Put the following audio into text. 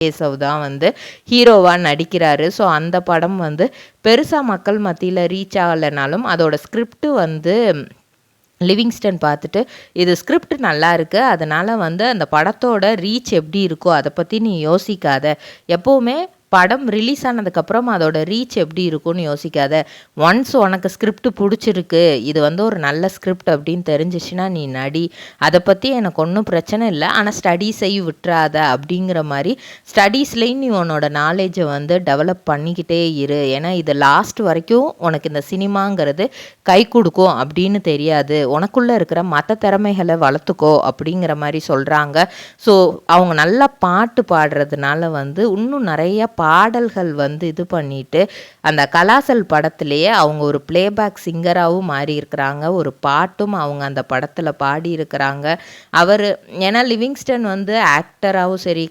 கேசவ் தான் வந்து ஹீரோவாக நடிக்கிறாரு. ஸோ அந்த படம் வந்து பெருசாக மக்கள் மத்தியில் ரீச் ஆகலைனாலும் அதோட ஸ்கிரிப்ட் வந்து லிவிங்ஸ்டன் பார்த்துட்டு இது ஸ்கிரிப்ட் நல்லா இருக்குது, அதனால் வந்து அந்த படத்தோட ரீச் எப்படி இருக்கோ அதை பற்றி நீ யோசிக்காத, எப்போவுமே படம் ரிலீஸ் ஆனதுக்கப்புறம் அதோட ரீச் எப்படி இருக்கும்னு யோசிக்காத, ஒன்ஸ் உனக்கு ஸ்கிரிப்ட் பிடிச்சிருக்கு, இது வந்து ஒரு நல்ல ஸ்கிரிப்ட் அப்படின்னு தெரிஞ்சிச்சுன்னா நீ நடி, அதை பற்றி எனக்கு ஒன்றும் பிரச்சனை இல்லை, ஆனால் ஸ்டடீஸையும் விட்டுறாத அப்படிங்கிற மாதிரி ஸ்டடீஸ்லேயும் நீ உன்னோட நாலேஜை வந்து டெவலப் பண்ணிக்கிட்டே இரு, ஏன்னா இது லாஸ்ட் வரைக்கும் உனக்கு இந்த சினிமாங்கிறது கை கொடுக்கும் அப்படின்னு தெரியாது, உனக்குள்ளே இருக்கிற மற்ற திறமைகளை வளர்த்துக்கோ அப்படிங்கிற மாதிரி சொல்கிறாங்க. ஸோ அவங்க நல்லா பாட்டு பாடுறதுனால வந்து இன்னும் நிறைய பாடல்கள் வந்து இது பண்ணிட்டு அந்த கலாசல் படத்திலேயே அவங்க ஒரு பிளேபேக் சிங்கராகவும் மாறி இருக்கிறாங்க, ஒரு பாட்டும் அவங்க அந்த படத்தில் பாடி இருக்கிறாங்க. அவர் ஏன்னா லிவிங்ஸ்டன் வந்து ஆக்டராகவும் சரி